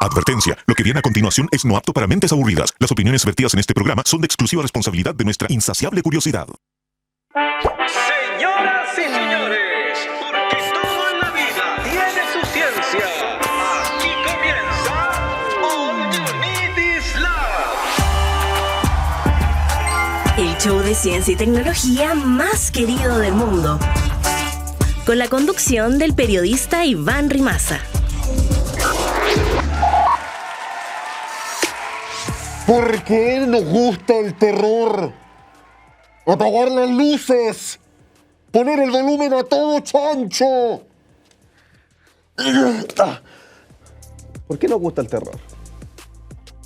Advertencia, lo que viene a continuación es no apto para mentes aburridas. Las opiniones vertidas en este programa son de exclusiva responsabilidad de nuestra insaciable curiosidad. Señoras y señores, porque todo en la vida tiene su ciencia. Aquí comienza All You Need Is Love. El show de ciencia y tecnología más querido del mundo. Con la conducción del periodista Iván Rimaza. ¿Por qué nos gusta el terror? Apagar las luces, poner el volumen a todo chancho. ¿Por qué nos gusta el terror?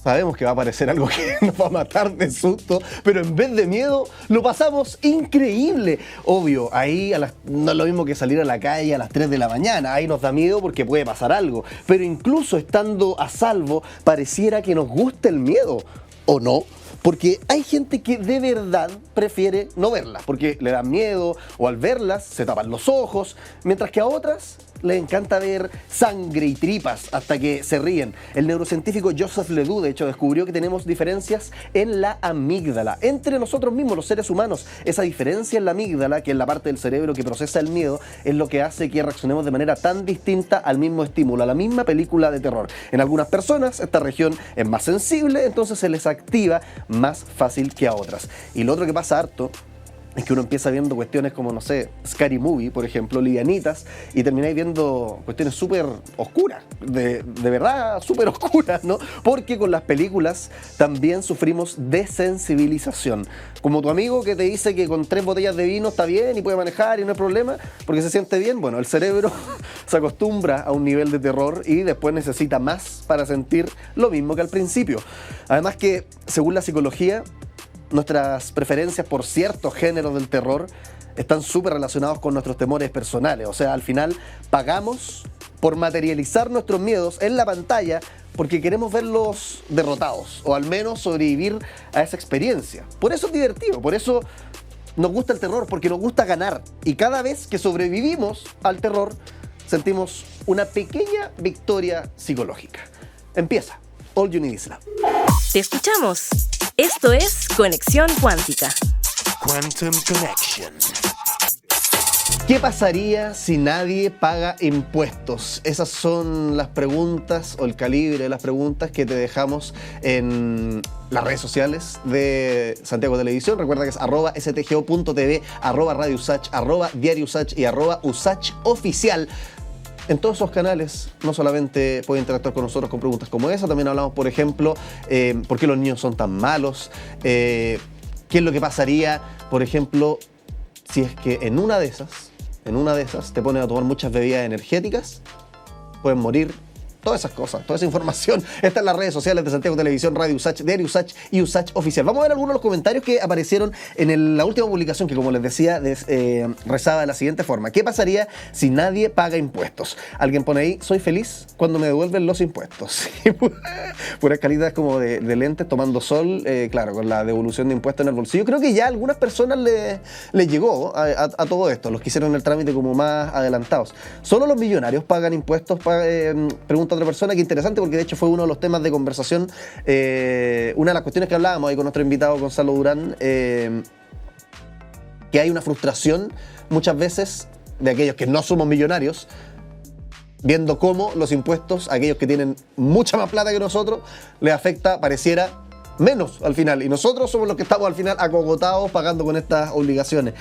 Sabemos que va a aparecer algo que nos va a matar de susto, pero en vez de miedo, lo pasamos increíble. Obvio, ahí no es lo mismo que salir a la calle a las 3 de la mañana. Ahí nos da miedo porque puede pasar algo. Pero incluso estando a salvo, pareciera que nos gusta el miedo, ¿o no? Porque hay gente que de verdad prefiere no verlas, porque le dan miedo o al verlas se tapan los ojos, mientras que a otras les encanta ver sangre y tripas hasta que se ríen. El neurocientífico Joseph Ledoux, de hecho, descubrió que tenemos diferencias en la amígdala, entre nosotros mismos, los seres humanos. Esa diferencia en la amígdala, que es la parte del cerebro que procesa el miedo, es lo que hace que reaccionemos de manera tan distinta al mismo estímulo, a la misma película de terror. En algunas personas esta región es más sensible, entonces se les activa más fácil que a otras. Y lo otro que pasa harto es que uno empieza viendo cuestiones como, no sé, Scary Movie, por ejemplo, livianitas, y termináis viendo cuestiones súper oscuras, de verdad súper oscuras, ¿no? Porque con las películas también sufrimos desensibilización. Como tu amigo que te dice que con 3 botellas de vino está bien y puede manejar y no hay problema, porque se siente bien, bueno, el cerebro se acostumbra a un nivel de terror y después necesita más para sentir lo mismo que al principio. Además que, según la psicología, nuestras preferencias por ciertos géneros del terror están súper relacionados con nuestros temores personales. O sea, al final pagamos por materializar nuestros miedos en la pantalla porque queremos verlos derrotados o al menos sobrevivir a esa experiencia. Por eso es divertido, por eso nos gusta el terror, porque nos gusta ganar. Y cada vez que sobrevivimos al terror, sentimos una pequeña victoria psicológica. Empieza All You Need Is Love. Te escuchamos. Esto es Conexión Cuántica. Quantum Connection. ¿Qué pasaría si nadie paga impuestos? Esas son las preguntas o el calibre de las preguntas que te dejamos en las redes sociales de Santiago Televisión. Recuerda que es @stgo.tv, @radiousach, @diariousach y @usachoficial. En todos esos canales no solamente puede interactuar con nosotros con preguntas como esa, también hablamos, por ejemplo, por qué los niños son tan malos, qué es lo que pasaría, por ejemplo, si es que en una de esas te ponen a tomar muchas bebidas energéticas, pueden morir. Todas esas cosas, toda esa información está en las redes sociales de Santiago Televisión, Radio Usach, Diario Usach y Usach Oficial. Vamos a ver algunos de los comentarios que aparecieron en la última publicación que, como les decía, rezaba de la siguiente forma. ¿Qué pasaría si nadie paga impuestos? Alguien pone ahí, soy feliz cuando me devuelven los impuestos. Puras calitas como de lentes tomando sol, claro, con la devolución de impuestos en el bolsillo. Creo que ya a algunas personas les llegó a todo esto, los que hicieron el trámite como más adelantados. ¿Solo los millonarios pagan impuestos? Pregunta otra persona, que interesante porque de hecho fue uno de los temas de conversación, una de las cuestiones que hablábamos ahí con nuestro invitado Gonzalo Durán, que hay una frustración muchas veces de aquellos que no somos millonarios, viendo cómo los impuestos a aquellos que tienen mucha más plata que nosotros les afecta, pareciera, menos al final, y nosotros somos los que estamos al final acogotados pagando con estas obligaciones.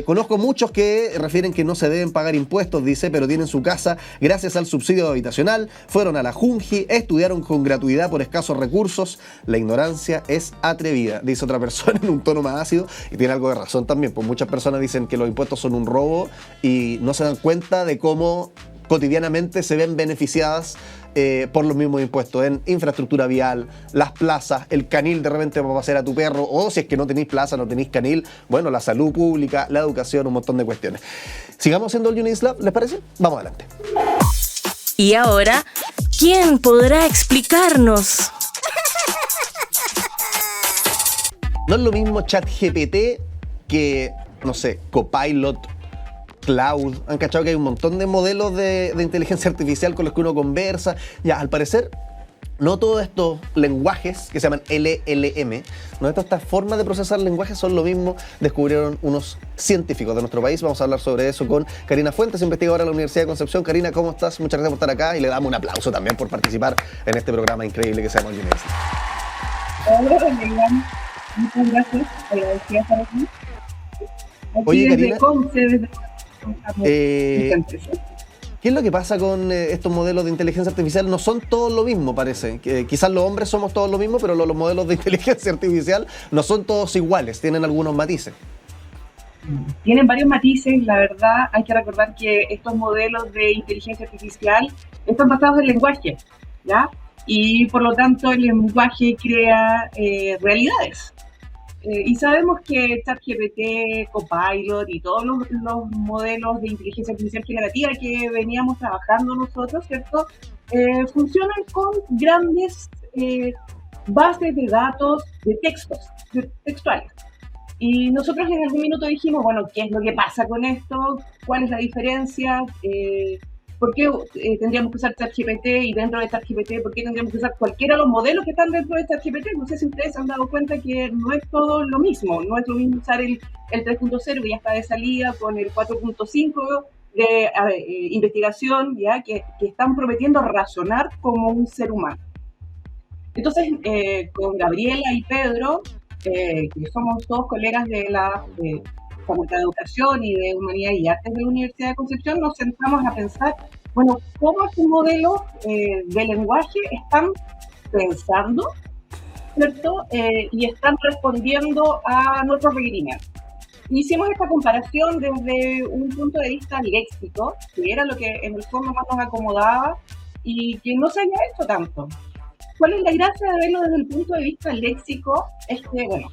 Conozco muchos que refieren que no se deben pagar impuestos, dice, pero tienen su casa gracias al subsidio habitacional, fueron a la Junji, estudiaron con gratuidad por escasos recursos. La ignorancia es atrevida, dice otra persona en un tono más ácido, y tiene algo de razón también, pues muchas personas dicen que los impuestos son un robo y no se dan cuenta de cómo cotidianamente se ven beneficiadas por los mismos impuestos en infraestructura vial, las plazas, el canil de repente para pasear a tu perro, o si es que no tenéis plaza, no tenéis canil, bueno, la salud pública, la educación, un montón de cuestiones. Sigamos siendo All You Need Is Love, ¿les parece? Vamos adelante. Y ahora, ¿quién podrá explicarnos? No es lo mismo ChatGPT que, no sé, Copilot, Cloud. Han cachado que hay un montón de modelos de inteligencia artificial con los que uno conversa. Ya, al parecer, no todos estos lenguajes que se llaman LLM, no todas estas formas de procesar lenguajes son lo mismo, descubrieron unos científicos de nuestro país. Vamos a hablar sobre eso con Karina Fuentes, investigadora de la Universidad de Concepción. Karina, ¿cómo estás? Muchas gracias por estar acá y le damos un aplauso también por participar en este programa increíble que se llama All University. Hola, Renegan. Muchas gracias. Agradecida estar aquí. Oye, desde Karina, Conce, desde ¿qué es lo que pasa con estos modelos de inteligencia artificial? No son todos lo mismo, parece. Quizás los hombres somos todos lo mismo, pero los modelos de inteligencia artificial no son todos iguales, tienen algunos matices. Tienen varios matices, la verdad. Hay que recordar que estos modelos de inteligencia artificial están basados en lenguaje, ¿ya? Y por lo tanto el lenguaje crea realidades. Y sabemos que ChatGPT, Copilot y todos los modelos de inteligencia artificial generativa que veníamos trabajando nosotros, ¿cierto? Funcionan con grandes bases de datos de textos, textuales. Y nosotros en algún minuto dijimos, bueno, ¿qué es lo que pasa con esto? ¿Cuál es la diferencia? ¿Por qué tendríamos que usar ChatGPT y dentro de ChatGPT, por qué tendríamos que usar cualquiera de los modelos que están dentro de ChatGPT? No sé si ustedes se han dado cuenta que no es todo lo mismo. No es lo mismo usar el 3.0 que ya está de salida con el 4.5 de investigación, ya que están prometiendo razonar como un ser humano. Entonces, con Gabriela y Pedro, que somos todos colegas de la Facultad de Educación y de Humanidad y Artes de la Universidad de Concepción, nos sentamos a pensar, bueno, ¿cómo estos modelos de lenguaje están pensando, ¿cierto? Y están respondiendo a nuestros requerimientos. Hicimos esta comparación desde un punto de vista léxico, que era lo que en el fondo más nos acomodaba y que no se había hecho tanto. ¿Cuál es la gracia de verlo desde el punto de vista léxico? Es que, bueno,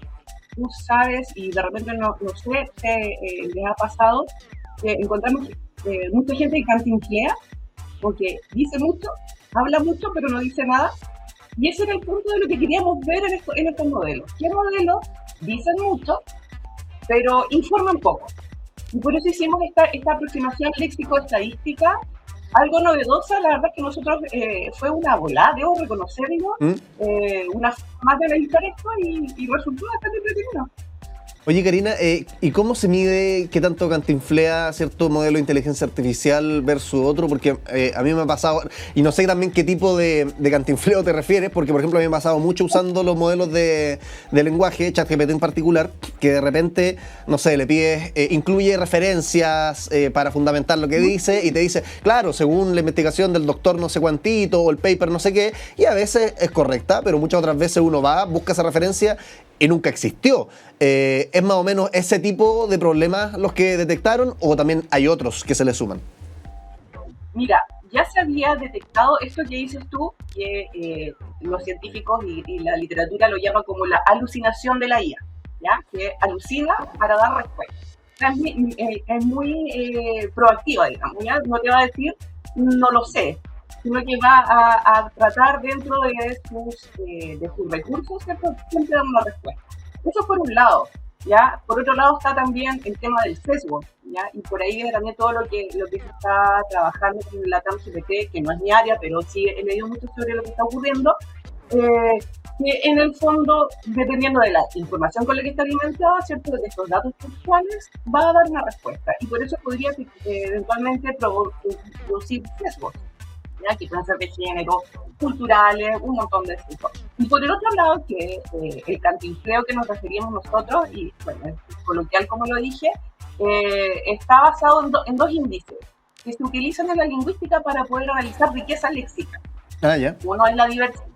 tú sabes, y de repente no sé si les ha pasado, que encontramos mucha gente que cantinflea, porque dice mucho, habla mucho, pero no dice nada. Y ese era el punto de lo que queríamos ver en estos modelos. ¿Qué modelos dicen mucho, pero informan poco? Y por eso hicimos esta aproximación léxico-estadística, algo novedosa. La verdad es que nosotros fue una volada, debo reconocerlo, una forma más de analizar esto y resultó bastante entretenido. Oye, Karina, ¿y cómo se mide qué tanto cantinflea cierto modelo de inteligencia artificial versus otro? Porque a mí me ha pasado, y no sé también qué tipo de cantinfleo te refieres, porque por ejemplo a mí me ha pasado mucho usando los modelos de lenguaje, ChatGPT en particular, que de repente, no sé, le pides, incluye referencias para fundamentar lo que dice, y te dice, claro, según la investigación del doctor no sé cuantito, o el paper no sé qué, y a veces es correcta, pero muchas otras veces uno va, busca esa referencia y nunca existió. ¿Es más o menos ese tipo de problemas los que detectaron o también hay otros que se le suman? Mira, ya se había detectado esto que dices tú, que los científicos y la literatura lo llaman como la alucinación de la IA, ¿ya? Que alucina para dar respuesta. Es muy proactiva, digamos, ¿ya? No te va a decir, no lo sé, sino que va a tratar dentro de sus recursos, ¿cierto? Siempre dar una respuesta. Eso por un lado, ¿ya? Por otro lado está también el tema del sesgo, ¿ya? Y por ahí viene también todo lo que se está trabajando con la ChatGPT, que no es mi área, pero sí he leído mucho sobre lo que está ocurriendo, que en el fondo, dependiendo de la información con la que está alimentada, ¿cierto?, de estos datos textuales, va a dar una respuesta. Y por eso podría eventualmente producir sesgos, ¿ya? Que pueden ser de género, culturales, un montón de cosas. Y por el otro lado, que el cantinfleo que nos referíamos nosotros, y bueno, es coloquial como lo dije, está basado en dos índices que se utilizan en la lingüística para poder analizar riqueza léxica. Ya. Uno es la diversidad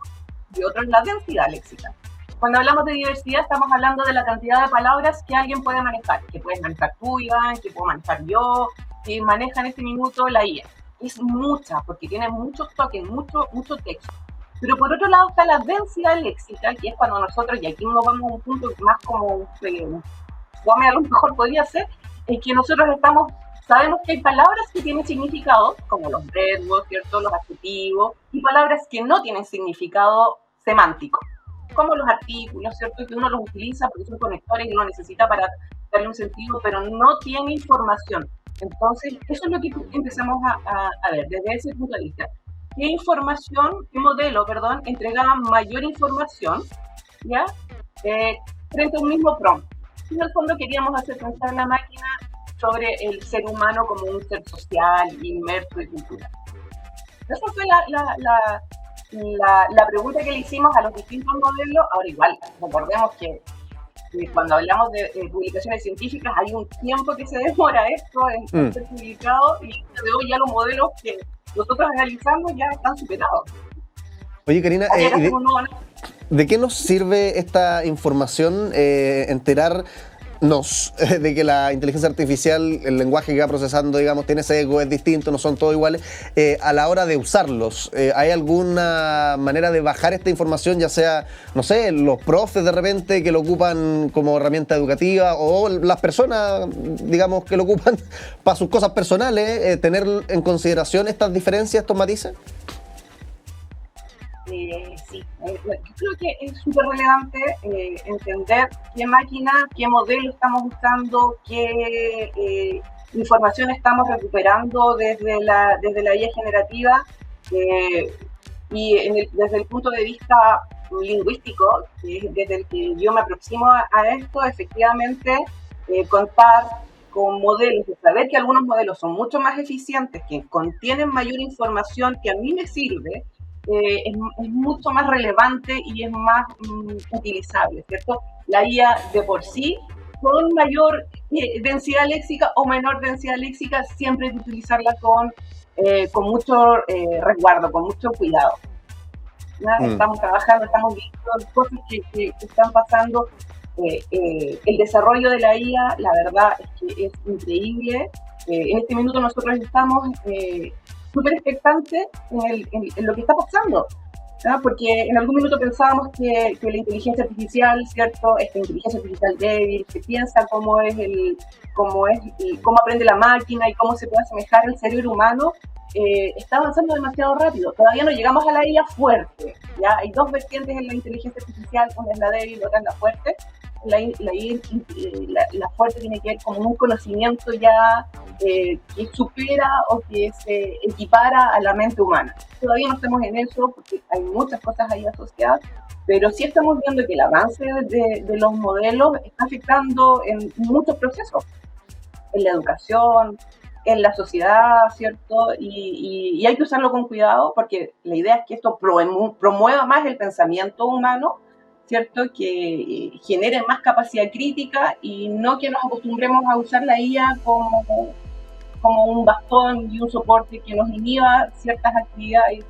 y otro es la densidad léxica. Cuando hablamos de diversidad estamos hablando de la cantidad de palabras que alguien puede manejar, que puedes manejar tú, Iván, que puedo manejar yo, que maneja en este minuto la IA. Es mucha, porque tiene muchos tokens, mucho texto. Pero por otro lado está la densidad léxica, que es cuando nosotros, y aquí nos vamos a un punto más como Guame a lo mejor podría ser, es que nosotros sabemos que hay palabras que tienen significado, como los verbos, ¿cierto?, los adjetivos, y palabras que no tienen significado semántico, como los artículos, ¿cierto?, que uno los utiliza porque son conectores y uno necesita para darle un sentido, pero no tiene información. Entonces, eso es lo que empezamos a ver desde ese punto de vista. qué modelo, perdón, entregaba mayor información, ¿ya? Frente a un mismo prompt. Y en el fondo queríamos hacer pensar la máquina sobre el ser humano como un ser social, inmerso y cultural. Esa fue la pregunta que le hicimos a los distintos modelos. Ahora igual, recordemos que cuando hablamos de publicaciones científicas hay un tiempo que se demora esto en ser publicado, y de hoy ya los modelos que nosotros analizamos ya están superados. Oye, Karina, ¿de qué nos sirve esta información, enterarnos de que la inteligencia artificial, el lenguaje que va procesando, digamos, tiene sesgo, es distinto, no son todos iguales, a la hora de usarlos? ¿Hay alguna manera de bajar esta información, ya sea, no sé, los profes de repente que lo ocupan como herramienta educativa, o las personas, digamos, que lo ocupan para sus cosas personales, tener en consideración estas diferencias, estos matices? Sí, yo creo que es súper relevante entender qué máquina, qué modelo estamos usando, qué información estamos recuperando desde la IA generativa, y desde el punto de vista lingüístico, desde el que yo me aproximo a esto, efectivamente, contar con modelos, de saber que algunos modelos son mucho más eficientes, que contienen mayor información que a mí me sirve, es mucho más relevante y es más utilizable, ¿cierto? La IA de por sí, con mayor densidad léxica o menor densidad léxica, siempre hay que utilizarla con mucho resguardo, con mucho cuidado. Estamos trabajando, estamos viendo cosas que están pasando. El desarrollo de la IA, la verdad es que es increíble. En este minuto nosotros estamos súper expectantes en lo que está pasando, ¿no? Porque en algún minuto pensábamos que la inteligencia artificial, ¿cierto? Esta inteligencia artificial débil, que piensa cómo aprende la máquina y cómo se puede asemejar al cerebro humano, está avanzando demasiado rápido. Todavía no llegamos a la IA fuerte, ¿ya? Hay dos vertientes en la inteligencia artificial, una es la débil y otra es la fuerte. La fuerte tiene que ver con un conocimiento ya que supera o que se equipara a la mente humana. Todavía no estamos en eso porque hay muchas cosas ahí asociadas, pero sí estamos viendo que el avance de los modelos está afectando en muchos procesos, en la educación, en la sociedad, ¿cierto? Y hay que usarlo con cuidado, porque la idea es que esto promueva más el pensamiento humano, ¿cierto? Que genere más capacidad crítica, y no que nos acostumbremos a usar la IA como un bastón y un soporte que nos inhiba ciertas actividades.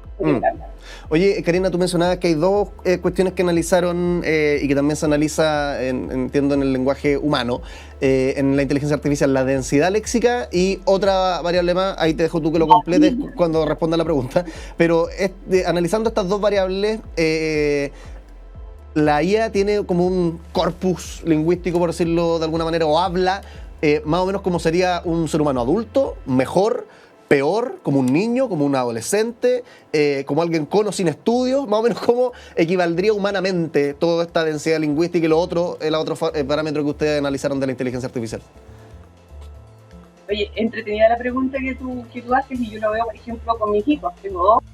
Oye, Karina, tú mencionabas que hay dos cuestiones que analizaron y que también se analiza, entiendo, en el lenguaje humano, en la inteligencia artificial, la densidad léxica y otra variable más. Ahí te dejo tú que lo completes cuando responda la pregunta. Pero analizando estas dos variables, la IA tiene como un corpus lingüístico, por decirlo de alguna manera, o habla más o menos como sería un ser humano adulto, mejor, peor, como un niño, como un adolescente, como alguien con o sin estudios, más o menos cómo equivaldría humanamente toda esta densidad lingüística y el otro parámetro que ustedes analizaron de la inteligencia artificial. Oye, entretenida la pregunta que tú haces, y yo lo veo, por ejemplo, con mis hijos. Tengo dos.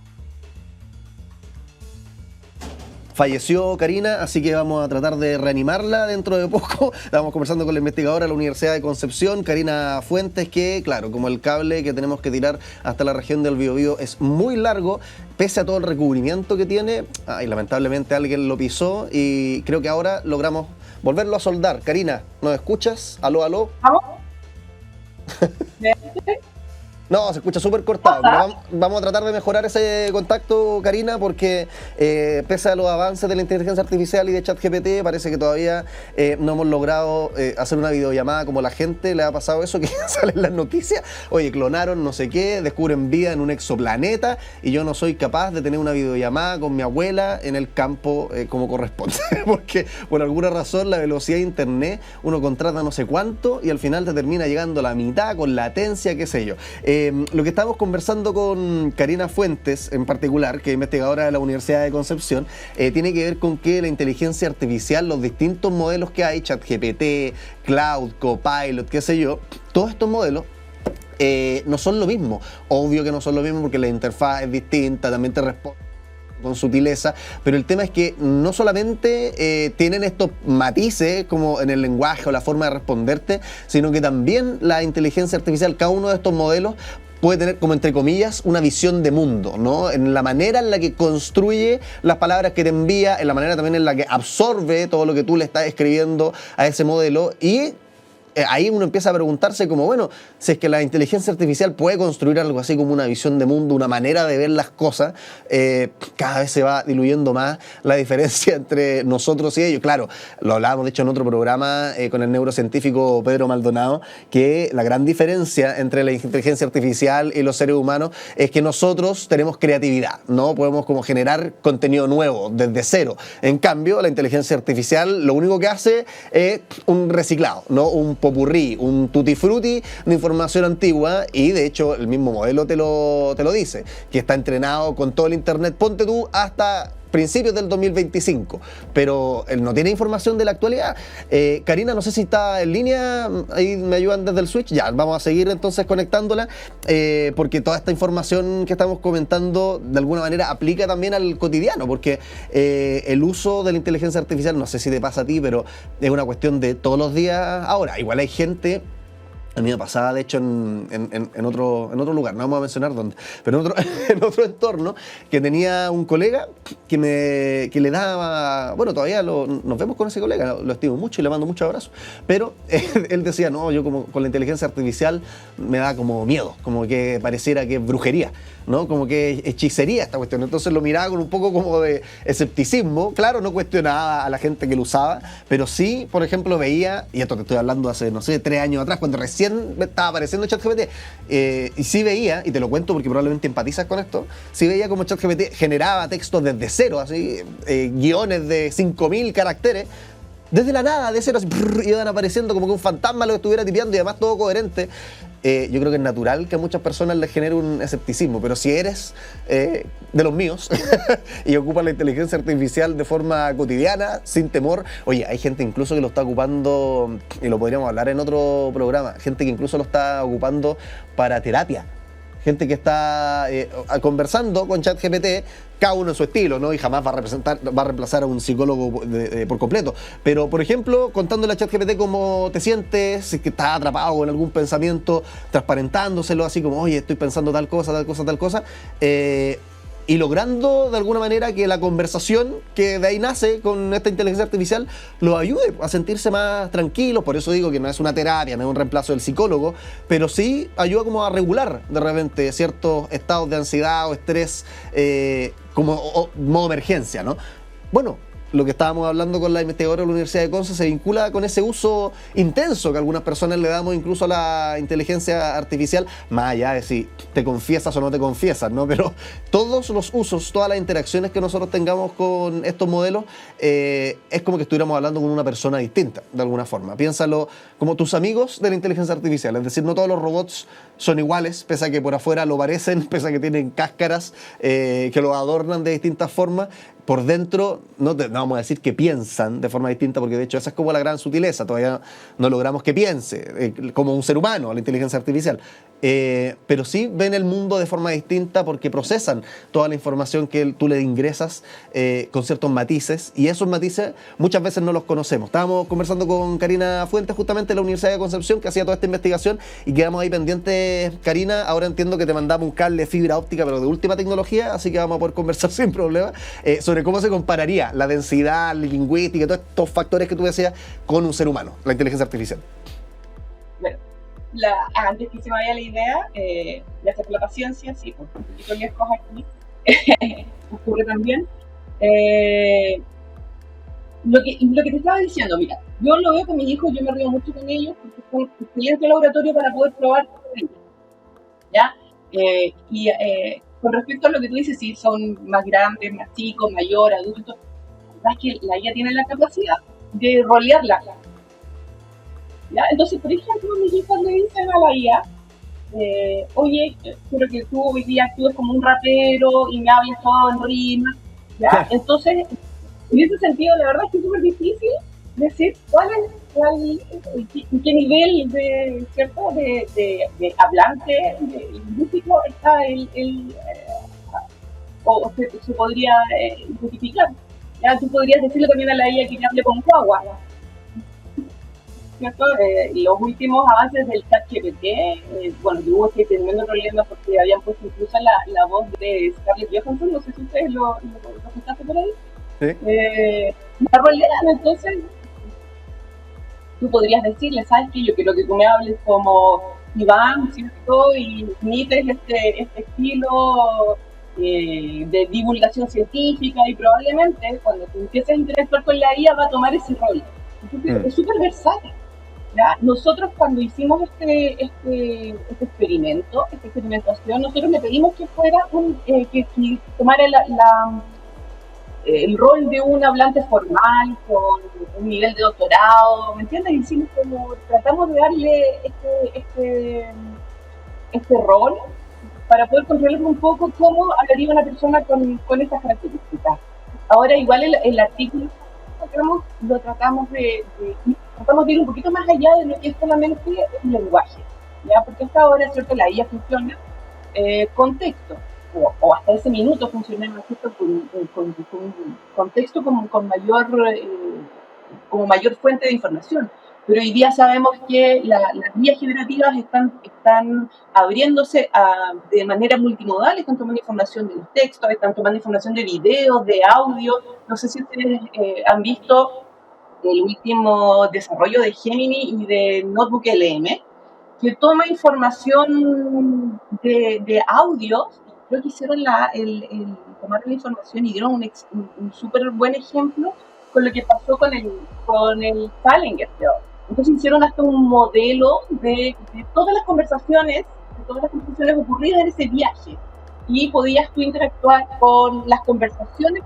Falleció Karina, así que vamos a tratar de reanimarla dentro de poco. Estamos conversando con la investigadora de la Universidad de Concepción, Karina Fuentes, que, claro, como el cable que tenemos que tirar hasta la región del Biobío es muy largo, pese a todo el recubrimiento que tiene, y lamentablemente alguien lo pisó, y creo que ahora logramos volverlo a soldar. Karina, ¿nos escuchas? ¿Aló, aló? ¿Vamos? No, se escucha súper cortado, pero vamos a tratar de mejorar ese contacto, Karina, porque pese a los avances de la inteligencia artificial y de ChatGPT, parece que todavía no hemos logrado hacer una videollamada como la gente le ha pasado eso, que sale en las noticias. Oye, clonaron no sé qué, descubren vida en un exoplaneta, y yo no soy capaz de tener una videollamada con mi abuela en el campo como corresponde, porque por alguna razón la velocidad de internet, uno contrata no sé cuánto y al final te termina llegando a la mitad con latencia, qué sé yo. Lo que estamos conversando con Karina Fuentes, en particular, que es investigadora de la Universidad de Concepción, tiene que ver con que la inteligencia artificial, los distintos modelos que hay, ChatGPT, Cloud, Copilot, qué sé yo, todos estos modelos no son lo mismo. Obvio que no son lo mismo porque la interfaz es distinta, también te responde con sutileza, pero el tema es que no solamente tienen estos matices como en el lenguaje o la forma de responderte, sino que también la inteligencia artificial, cada uno de estos modelos puede tener, como entre comillas, una visión de mundo, ¿no? En la manera en la que construye las palabras que te envía, en la manera también en la que absorbe todo lo que tú le estás escribiendo a ese modelo, y ahí uno empieza a preguntarse como, bueno, si es que la inteligencia artificial puede construir algo así como una visión de mundo, una manera de ver las cosas, cada vez se va diluyendo más la diferencia entre nosotros y ellos. Claro, lo hablábamos de hecho en otro programa con el neurocientífico Pedro Maldonado, que la gran diferencia entre la inteligencia artificial y los seres humanos es que nosotros tenemos creatividad, ¿no? Podemos como generar contenido nuevo desde cero. En cambio, la inteligencia artificial lo único que hace es un reciclado, ¿no? Un popurrí, un tutti frutti de información antigua, y de hecho el mismo modelo te lo dice, que está entrenado con todo el internet, ponte tú, hasta principios del 2025, pero él no tiene información de la actualidad. Karina, no sé si está en línea, ahí me ayudan desde el switch. Ya, vamos a seguir entonces conectándola, porque toda esta información que estamos comentando de alguna manera aplica también al cotidiano, porque el uso de la inteligencia artificial, no sé si te pasa a ti, pero es una cuestión de todos los días ahora. Igual hay gente... A mí me pasaba, de hecho, en otro lugar, no vamos a mencionar dónde, pero en otro entorno, que tenía un colega que le daba... Bueno, todavía nos vemos con ese colega, lo estimo mucho y le mando muchos abrazos, pero él decía, no, yo como con la inteligencia artificial me da como miedo, como que pareciera que es brujería, ¿no? Como que es hechicería esta cuestión. Entonces lo miraba con un poco como de escepticismo. Claro, no cuestionaba a la gente que lo usaba, pero sí, por ejemplo, veía, y esto te estoy hablando hace, no sé, 3 años atrás, cuando recién estaba apareciendo ChatGPT, y sí veía, y te lo cuento porque probablemente empatizas con esto, sí veía como ChatGPT generaba textos desde cero, así, guiones de 5.000 caracteres, desde la nada, de cero, así, iban apareciendo como que un fantasma lo estuviera tipeando, y además todo coherente. Yo creo que es natural que a muchas personas les genere un escepticismo, pero si eres de los míos y ocupas la inteligencia artificial de forma cotidiana, sin temor, oye, hay gente incluso que lo está ocupando, y lo podríamos hablar en otro programa, gente que incluso lo está ocupando para terapia. Gente que está conversando con ChatGPT, cada uno en su estilo, ¿no? Y jamás va a reemplazar a un psicólogo por completo. Pero, por ejemplo, contándole a ChatGPT cómo te sientes, si es que estás atrapado en algún pensamiento, transparentándoselo así como, oye, estoy pensando tal cosa, tal cosa, tal cosa, y logrando de alguna manera que la conversación que de ahí nace con esta inteligencia artificial los ayude a sentirse más tranquilos. Por eso digo que no es una terapia, no es un reemplazo del psicólogo, pero sí ayuda como a regular de repente ciertos estados de ansiedad o estrés, como modo emergencia, ¿no? Bueno, lo que estábamos hablando con la investigadora de la Universidad de Conce se vincula con ese uso intenso que algunas personas le damos incluso a la inteligencia artificial, más allá de si te confiesas o no te confiesas, ¿no? Pero todos los usos, todas las interacciones que nosotros tengamos con estos modelos, es como que estuviéramos hablando con una persona distinta, de alguna forma. Piénsalo como tus amigos de la inteligencia artificial, es decir, no todos los robots son iguales, pese a que por afuera lo parecen, pese a que tienen cáscaras que lo adornan de distintas formas. Por dentro, no vamos a decir que piensan de forma distinta, porque de hecho esa es como la gran sutileza, todavía no logramos que piense como un ser humano la inteligencia artificial, pero sí ven el mundo de forma distinta porque procesan toda la información que tú le ingresas con ciertos matices, y esos matices muchas veces no los conocemos. Estábamos conversando con Karina Fuentes justamente de la Universidad de Concepción, que hacía toda esta investigación, y quedamos ahí pendientes. Karina, ahora entiendo que te mandamos un cable de fibra óptica, pero de última tecnología, así que vamos a poder conversar sin problema sobre cómo se compararía la densidad lingüística y todos estos factores que tú decías con un ser humano, la inteligencia artificial. Bueno, antes que se me vaya la idea, gracias por la paciencia, sí, por un poquito lejos aquí, ocurre también. Lo que te estaba diciendo, mira, yo lo veo con mis hijos, yo me río mucho con ellos, porque es un excelente laboratorio para poder probar todo ello, ¿ya? Con respecto a lo que tú dices, si son más grandes, más chicos, mayores, adultos, la verdad es que la IA tiene la capacidad de rolearla. ¿Ya? Entonces, por ejemplo, mis hijos le dicen a la IA, oye, quiero que tú hoy día actúes como un rapero y me hables todo en rima. ¿Ya? Entonces, en ese sentido, la verdad es que es súper difícil decir cuál es en qué nivel de, ¿cierto? de hablante de lingüístico está o se podría identificar. Ya tú podrías decirle también a la IA que hable con guagua, ¿cierto? Los últimos avances del ChatGPT, bueno, yo estoy teniendo problemas porque habían puesto incluso la voz de Scarlett Johansson, no sé si ustedes lo escuchaste por ahí. Sí. La rolean, entonces tú podrías decirle, ¿sabes qué? Yo quiero que tú me hables como Iván, ¿cierto? Y imites este estilo de divulgación científica, y probablemente cuando tú empieces a interactuar con la IA va a tomar ese rol. Entonces es súper versátil. ¿Ya? Nosotros cuando hicimos esta experimentación, nosotros le pedimos que fuera que tomara el rol de un hablante formal con un nivel de doctorado, ¿me entiendes? Hicimos como, tratamos de darle este rol para poder controlar un poco cómo hablaría una persona con estas características. Ahora igual el artículo lo tratamos de ir un poquito más allá de lo que es solamente el lenguaje, ¿ya? Porque hasta ahora, ¿cierto? La IA funciona con texto, o hasta ese minuto funcionaba con contexto como mayor fuente de información. Pero hoy día sabemos que las vías generativas están abriéndose de manera multimodal, están tomando información de los textos, están tomando información de videos, de audio. No sé si ustedes han visto el último desarrollo de Gemini y de Notebook LM, que toma información de audios. Creo que hicieron tomar la información y dieron un súper buen ejemplo con lo que pasó con el Challenger. Entonces hicieron hasta un modelo de todas las conversaciones ocurridas en ese viaje, y podías tú interactuar con las conversaciones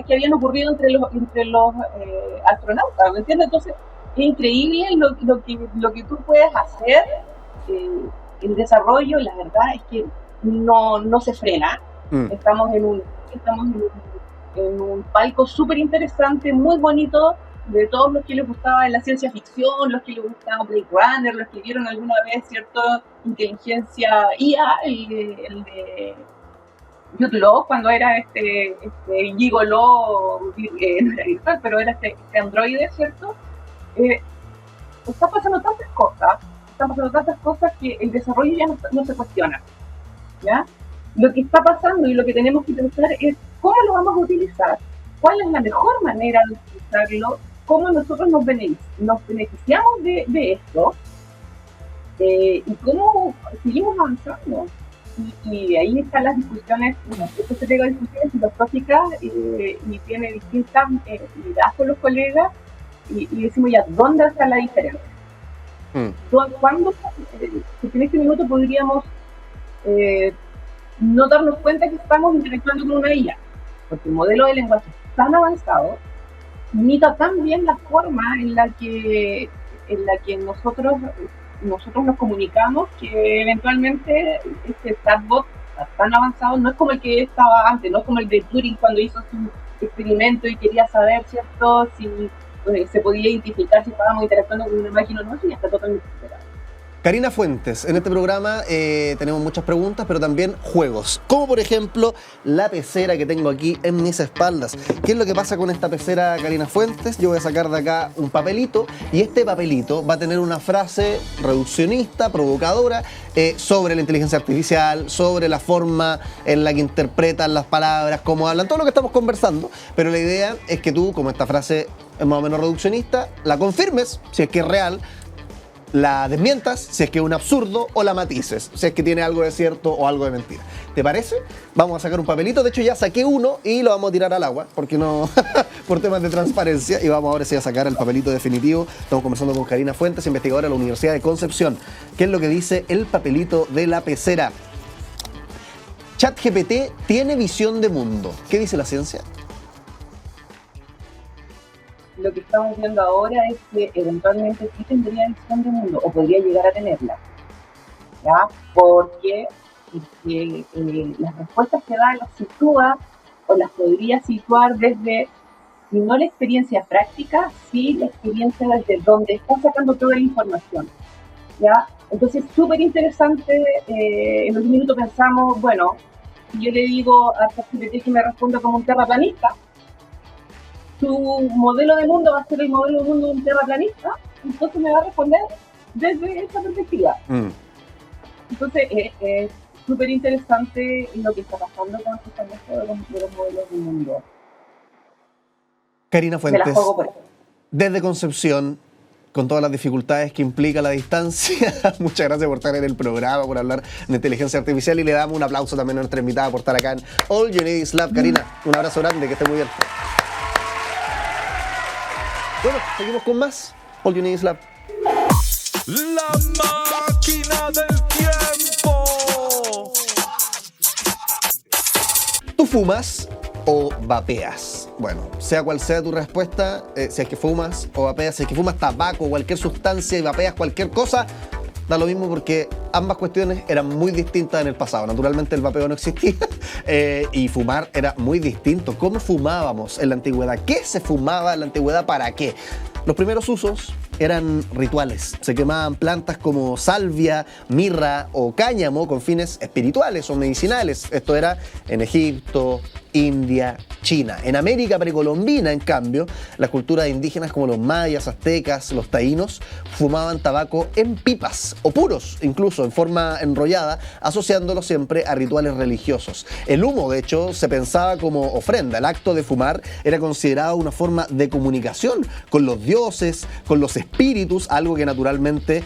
que habían ocurrido entre los astronautas, ¿me entiendes? Entonces es increíble lo que tú puedes hacer. El desarrollo, la verdad es que no se frena. Estamos en un palco súper interesante, muy bonito, de todos los que les gustaba la ciencia ficción, los que les gustaba Blade Runner, los que vieron alguna vez, ¿cierto? Inteligencia IA, el de Jude Law, cuando era este gigoló, no era virtual, pero era este androide, ¿cierto? Están pasando tantas cosas que el desarrollo ya no se cuestiona, ¿ya? Lo que está pasando y lo que tenemos que pensar es cómo lo vamos a utilizar, cuál es la mejor manera de utilizarlo, cómo nosotros nos beneficiamos de esto, y cómo seguimos avanzando. Y ahí están las discusiones, esto se pega a discusiones filosóficas, y tiene distintas miradas con los colegas, y decimos ya, ¿dónde está la diferencia? ¿Cuándo, en este minuto podríamos no darnos cuenta que estamos interactuando con una IA? Porque el modelo de lenguaje es tan avanzado, imita tan bien la forma en la que nosotros nos comunicamos, que eventualmente este chatbot está tan avanzado, no es como el que estaba antes, no es como el de Turing cuando hizo su experimento y quería saber, ¿cierto?, si se podía identificar si estábamos interactuando con una máquina o no, y ya está totalmente superado. Karina Fuentes, en este programa tenemos muchas preguntas, pero también juegos, como por ejemplo la pecera que tengo aquí en mis espaldas. ¿Qué es lo que pasa con esta pecera, Karina Fuentes? Yo voy a sacar de acá un papelito, y este papelito va a tener una frase reduccionista, provocadora, sobre la inteligencia artificial, sobre la forma en la que interpretan las palabras, cómo hablan, todo lo que estamos conversando. Pero la idea es que tú, como esta frase es más o menos reduccionista, la confirmes, si es que es real, la desmientas, si es que es un absurdo, o la matices, si es que tiene algo de cierto o algo de mentira. ¿Te parece? Vamos a sacar un papelito. De hecho, ya saqué uno y lo vamos a tirar al agua, porque no, por temas de transparencia. Y vamos ahora sí a sacar el papelito definitivo. Estamos conversando con Karina Fuentes, investigadora de la Universidad de Concepción. ¿Qué es lo que dice el papelito de la pecera? ChatGPT tiene visión de mundo. ¿Qué dice la ciencia? Lo que estamos viendo ahora es que eventualmente sí tendría visión de mundo, o podría llegar a tenerla, ¿ya? Porque las respuestas que da las sitúa, o las podría situar desde si no la experiencia práctica, sí la experiencia desde donde está sacando toda la información, ¿ya? Entonces, súper interesante. En un minuto pensamos, bueno, si yo le digo a ChatGPT que me responda como un terraplanista, su modelo de mundo va a ser el modelo de mundo de un terraplanista, entonces me va a responder desde esa perspectiva. Entonces, es súper interesante lo que está pasando con esto de los modelos del mundo. Karina Me la Fuentes, juego por eso. desde Concepción, con todas las dificultades que implica la distancia, muchas gracias por estar en el programa, por hablar de inteligencia artificial, y le damos un aplauso también a nuestra invitada por estar acá en All You Need Is Love. Karina, un abrazo grande, que esté muy bien. Bueno, seguimos con más All You Need Is Love. La máquina del tiempo. ¿Tú fumas o vapeas? Bueno, sea cual sea tu respuesta, si es que fumas o vapeas, si es que fumas tabaco o cualquier sustancia y vapeas cualquier cosa, da lo mismo, porque ambas cuestiones eran muy distintas en el pasado. Naturalmente el vapeo no existía y fumar era muy distinto. ¿Cómo fumábamos en la antigüedad? ¿Qué se fumaba en la antigüedad? ¿Para qué? Los primeros usos eran rituales. Se quemaban plantas como salvia, mirra o cáñamo con fines espirituales o medicinales. Esto era en Egipto, India, China. En América precolombina, en cambio, las culturas indígenas como los mayas, aztecas, los taínos fumaban tabaco en pipas o puros, incluso en forma enrollada, asociándolo siempre a rituales religiosos. El humo, de hecho, se pensaba como ofrenda. El acto de fumar era considerado una forma de comunicación con los dioses, con los espíritus, algo que naturalmente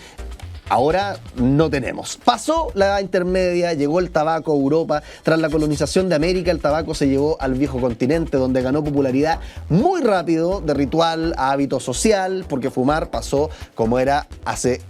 ahora no tenemos. Pasó la Edad Intermedia, llegó el tabaco a Europa. Tras la colonización de América, el tabaco se llevó al viejo continente, donde ganó popularidad muy rápido, de ritual a hábito social, porque fumar pasó, como era hace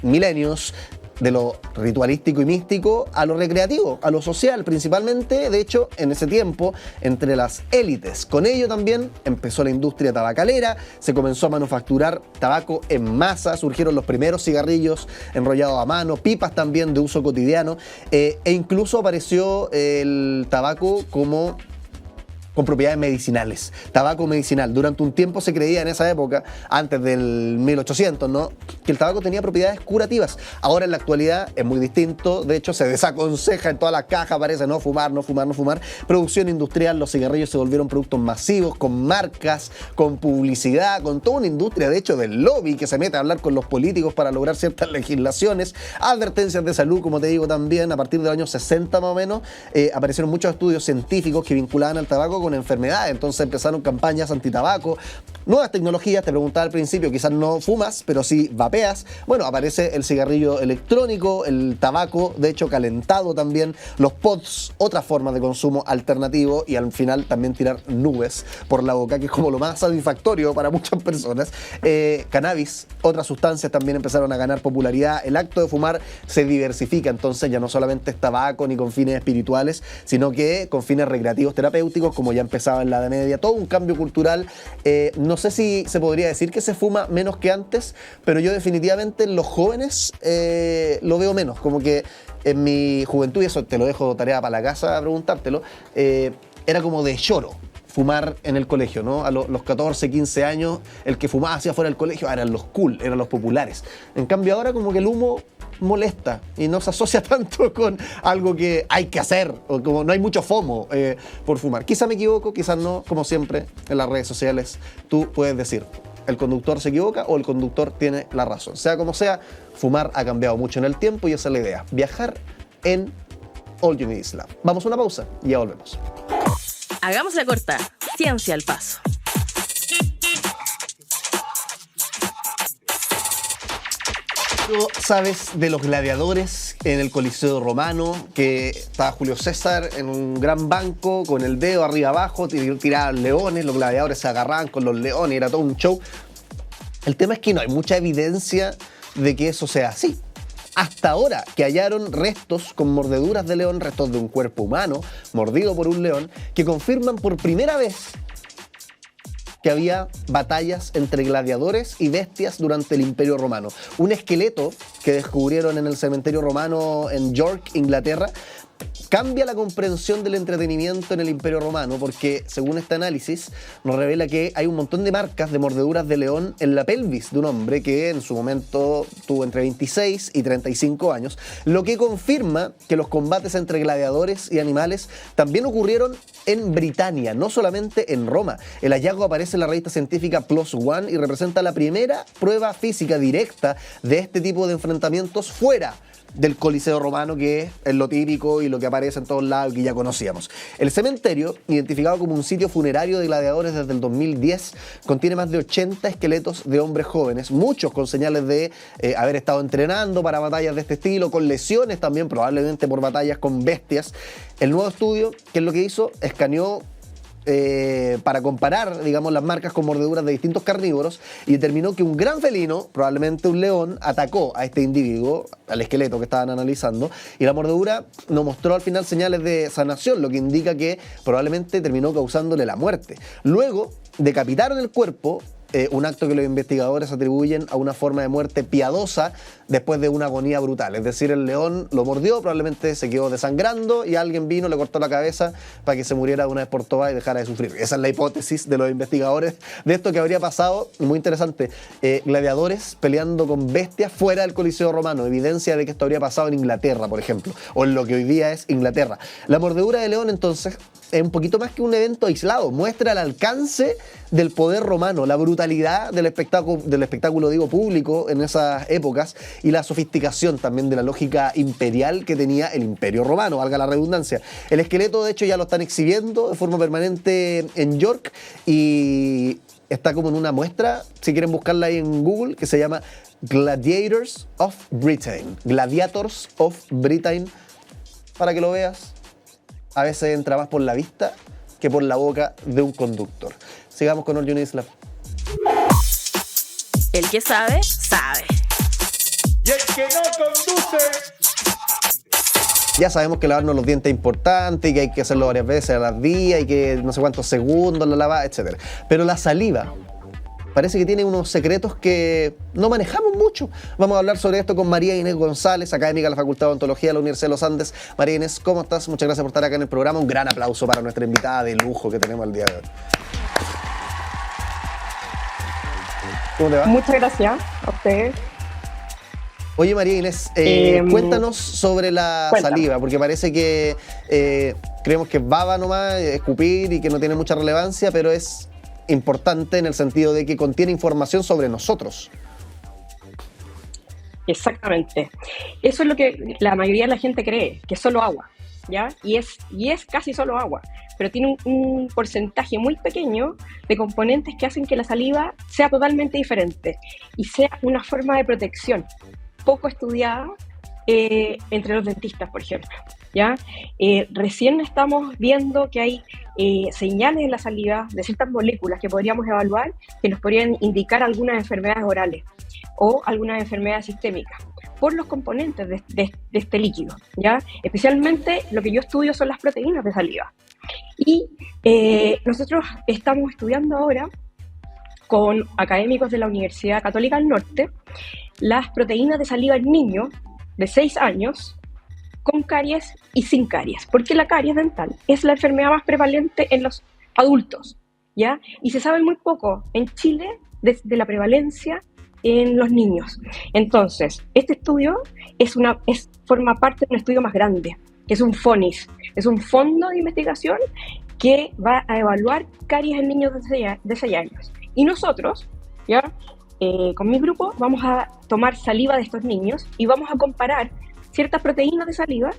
milenios, de lo ritualístico y místico a lo recreativo, a lo social principalmente, de hecho, en ese tiempo, entre las élites. Con ello también empezó la industria tabacalera, se comenzó a manufacturar tabaco en masa, surgieron los primeros cigarrillos enrollados a mano, pipas también de uso cotidiano, e incluso apareció el tabaco con propiedades medicinales, tabaco medicinal. Durante un tiempo se creía en esa época, antes del 1800, ¿no?, que el tabaco tenía propiedades curativas. Ahora en la actualidad es muy distinto, de hecho se desaconseja, en todas las cajas aparece no fumar, no fumar, no fumar. Producción industrial, los cigarrillos se volvieron productos masivos, con marcas, con publicidad, con toda una industria, de hecho, del lobby que se mete a hablar con los políticos para lograr ciertas legislaciones, advertencias de salud, como te digo también. A partir de los años 60 más o menos, aparecieron muchos estudios científicos que vinculaban al tabaco con enfermedades, entonces empezaron campañas antitabaco, nuevas tecnologías. Te preguntaba al principio, quizás no fumas, pero sí vapeas. Bueno, aparece el cigarrillo electrónico, el tabaco, de hecho calentado también, los pods, otra forma de consumo alternativo, y al final también tirar nubes por la boca, que es como lo más satisfactorio para muchas personas. Cannabis, otras sustancias también empezaron a ganar popularidad. El acto de fumar se diversifica, entonces ya no solamente es tabaco ni con fines espirituales, sino que con fines recreativos terapéuticos, como ya empezaba en la Edad Media. Todo un cambio cultural. No sé si se podría decir que se fuma menos que antes, pero yo definitivamente en los jóvenes lo veo menos. Como que en mi juventud, y eso te lo dejo tarea para la casa a preguntártelo, era como de choro fumar en el colegio, ¿no? A los 14, 15 años, el que fumaba hacia afuera del colegio eran los cool, eran los populares. En cambio ahora como que el humo molesta y no se asocia tanto con algo que hay que hacer, o como no hay mucho FOMO por fumar. Quizá me equivoco, quizás no. Como siempre en las redes sociales tú puedes decir, el conductor se equivoca o el conductor tiene la razón. Sea como sea, fumar ha cambiado mucho en el tiempo y esa es la idea, viajar en All You Need Is Love. Vamos a una pausa y ya volvemos. Hagamos la corta. Ciencia al paso. ¿Sabes de los gladiadores en el Coliseo Romano? Que estaba Julio César en un gran banco con el dedo arriba abajo, tiraban leones, los gladiadores se agarraban con los leones, era todo un show. El tema es que no hay mucha evidencia de que eso sea así. Hasta ahora que hallaron restos con mordeduras de león, restos de un cuerpo humano mordido por un león, que confirman por primera vez que había batallas entre gladiadores y bestias durante el Imperio Romano. Un esqueleto que descubrieron en el cementerio romano en York, Inglaterra, cambia la comprensión del entretenimiento en el Imperio Romano, porque según este análisis nos revela que hay un montón de marcas de mordeduras de león en la pelvis de un hombre que en su momento tuvo entre 26 y 35 años, lo que confirma que los combates entre gladiadores y animales también ocurrieron en Britania, no solamente en Roma. El hallazgo aparece en la revista científica PLOS ONE y representa la primera prueba física directa de este tipo de enfrentamientos fuera del Coliseo Romano, que es lo típico y lo que aparece en todos lados y que ya conocíamos. El cementerio, identificado como un sitio funerario de gladiadores desde el 2010, contiene más de 80 esqueletos de hombres jóvenes, muchos con señales de haber estado entrenando para batallas de este estilo, con lesiones también, probablemente por batallas con bestias. El nuevo estudio, ¿qué es lo que hizo? Escaneó para comparar, digamos, las marcas con mordeduras de distintos carnívoros y determinó que un gran felino, probablemente un león, atacó a este individuo, al esqueleto que estaban analizando, y la mordedura no mostró al final señales de sanación, lo que indica que probablemente terminó causándole la muerte. Luego decapitaron el cuerpo, un acto que los investigadores atribuyen a una forma de muerte piadosa después de una agonía brutal. Es decir, el león lo mordió, probablemente se quedó desangrando y alguien vino, le cortó la cabeza para que se muriera de una vez por todas y dejara de sufrir. Esa es la hipótesis de los investigadores de esto que habría pasado. Muy interesante. Gladiadores peleando con bestias fuera del Coliseo Romano. Evidencia de que esto habría pasado en Inglaterra, por ejemplo, o en lo que hoy día es Inglaterra. La mordedura de león, entonces, es un poquito más que un evento aislado. Muestra el alcance del poder romano, la brutalidad del espectáculo, digo, público en esas épocas y la sofisticación también de la lógica imperial que tenía el Imperio Romano, valga la redundancia. El esqueleto, de hecho, ya lo están exhibiendo de forma permanente en York y está como en una muestra, si quieren buscarla ahí en Google, que se llama Gladiators of Britain. Gladiators of Britain, para que lo veas. A veces entra más por la vista que por la boca de un conductor. Sigamos con All You Need Is Love. El que sabe, sabe. Y el que no conduce. Ya sabemos que lavarnos los dientes es importante y que hay que hacerlo varias veces al día y que no sé cuántos segundos la lavada, etc. Pero la saliva parece que tiene unos secretos que no manejamos mucho. Vamos a hablar sobre esto con María Inés González, académica de la Facultad de Odontología de la Universidad de los Andes. María Inés, ¿cómo estás? Muchas gracias por estar acá en el programa. Un gran aplauso para nuestra invitada de lujo que tenemos el día de hoy. ¿Cómo te va? Muchas gracias a ustedes. Oye, María Inés, cuéntanos sobre la saliva, porque parece que creemos que es baba nomás, escupir y que no tiene mucha relevancia, pero es importante en el sentido de que contiene información sobre nosotros. Exactamente. Eso es lo que la mayoría de la gente cree, que es solo agua, ¿ya? Y es casi solo agua, pero tiene un porcentaje muy pequeño de componentes que hacen que la saliva sea totalmente diferente y sea una forma de protección poco estudiada entre los dentistas, por ejemplo. ¿Ya? Recién estamos viendo que hay señales en la saliva de ciertas moléculas que podríamos evaluar que nos podrían indicar algunas enfermedades orales o algunas enfermedades sistémicas por los componentes de este líquido, ¿ya? Especialmente lo que yo estudio son las proteínas de saliva. Y nosotros estamos estudiando ahora con académicos de la Universidad Católica del Norte las proteínas de saliva en niños de 6 años con caries y sin caries, porque la caries dental es la enfermedad más prevalente en los adultos, ¿ya? Y se sabe muy poco en Chile de la prevalencia en los niños. Entonces, este estudio forma parte de un estudio más grande, que es un FONIS, es un fondo de investigación que va a evaluar caries en niños de 6 años. Y nosotros, ¿ya? Con mi grupo, vamos a tomar saliva de estos niños y vamos a comparar ciertas proteínas de saliva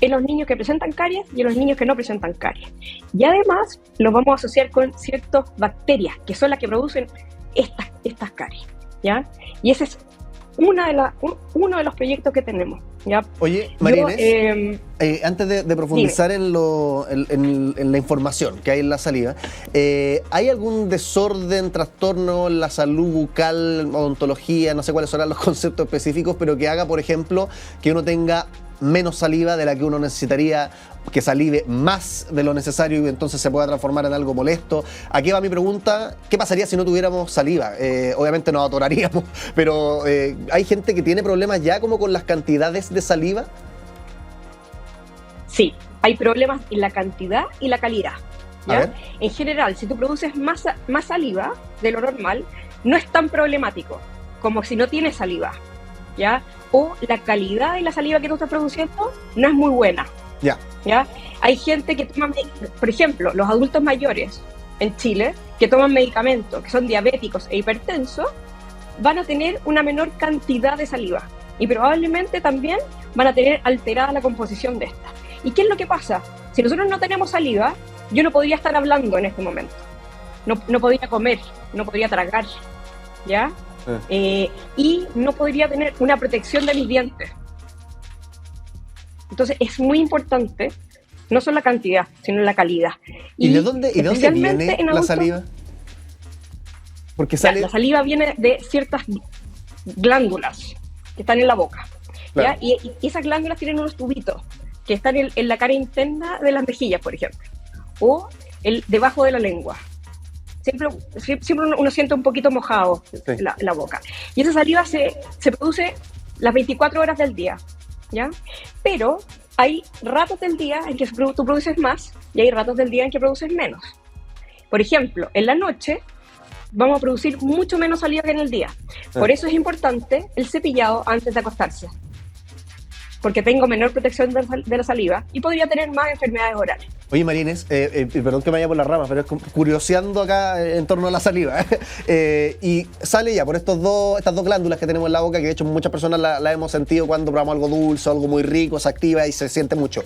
en los niños que presentan caries y en los niños que no presentan caries. Y además los vamos a asociar con ciertas bacterias que son las que producen estas caries, ¿ya? Y ese es uno de los proyectos que tenemos, ¿ya? Oye, María Inés, antes de profundizar en la información que hay en la saliva, ¿hay algún desorden, trastorno en la salud bucal, odontología, no sé cuáles serán los conceptos específicos, pero que haga, por ejemplo, que uno tenga menos saliva de la que uno necesitaría, que salive más de lo necesario y entonces se pueda transformar en algo molesto? Aquí va mi pregunta: ¿qué pasaría si no tuviéramos saliva? Obviamente nos atoraríamos, pero ¿hay gente que tiene problemas ya como con las cantidades de saliva? Sí, hay problemas en la cantidad y la calidad. A ¿ya? ver. En general, si tú produces más saliva de lo normal, no es tan problemático como si no tienes saliva, ¿ya? O la calidad de la saliva que tú estás produciendo no es muy buena, Ya. ¿ya? Hay gente que toma, por ejemplo, los adultos mayores en Chile, que toman medicamentos, que son diabéticos e hipertensos, van a tener una menor cantidad de saliva y probablemente también van a tener alterada la composición de esta. ¿Y qué es lo que pasa? Si nosotros no tenemos saliva, yo no podría estar hablando en este momento, no podría comer, no podría tragar, ¿ya? Y no podría tener una protección de mis dientes. Entonces es muy importante, no solo la cantidad, sino la calidad. ¿Y de dónde viene en la adultos, saliva? Porque sale... La saliva viene de ciertas glándulas que están en la boca, Claro. ¿ya? Y esas glándulas tienen unos tubitos que están en la cara interna de las mejillas, por ejemplo, o debajo de la lengua. Siempre uno siente un poquito mojado la boca. Y esa saliva se produce las 24 horas del día, ¿ya? Pero hay ratos del día en que tú produces más y hay ratos del día en que produces menos. Por ejemplo, en la noche vamos a producir mucho menos saliva que en el día. Por eso es importante el cepillado antes de acostarse, porque tengo menor protección de la saliva y podría tener más enfermedades orales. Oye, Marines, perdón que me vaya por las ramas, pero es curioseando acá en torno a la saliva. Y sale ya por estas dos glándulas que tenemos en la boca, que de hecho muchas personas la hemos sentido cuando probamos algo dulce, algo muy rico, se activa y se siente mucho.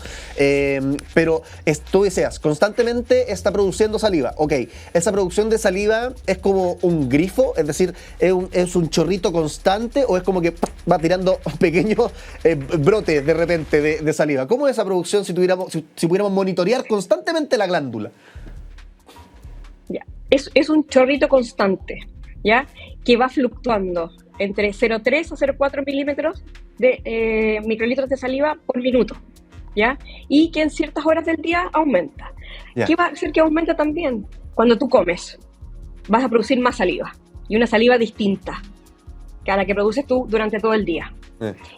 Pero tú deseas, constantemente está produciendo saliva. Ok, ¿esa producción de saliva es como un grifo? Es decir, ¿es un chorrito constante o es como que va tirando pequeños brotes de repente de saliva? ¿Cómo es esa producción si pudiéramos monitorear constantemente la glándula? Ya. Es un chorrito constante, ¿ya? Que va fluctuando entre 0,3 a 0,4 milímetros de microlitros de saliva por minuto, ¿ya? Y que en ciertas horas del día aumenta. Ya. ¿Qué va a hacer que aumente también? Cuando tú comes, vas a producir más saliva, y una saliva distinta que a la que produces tú durante todo el día.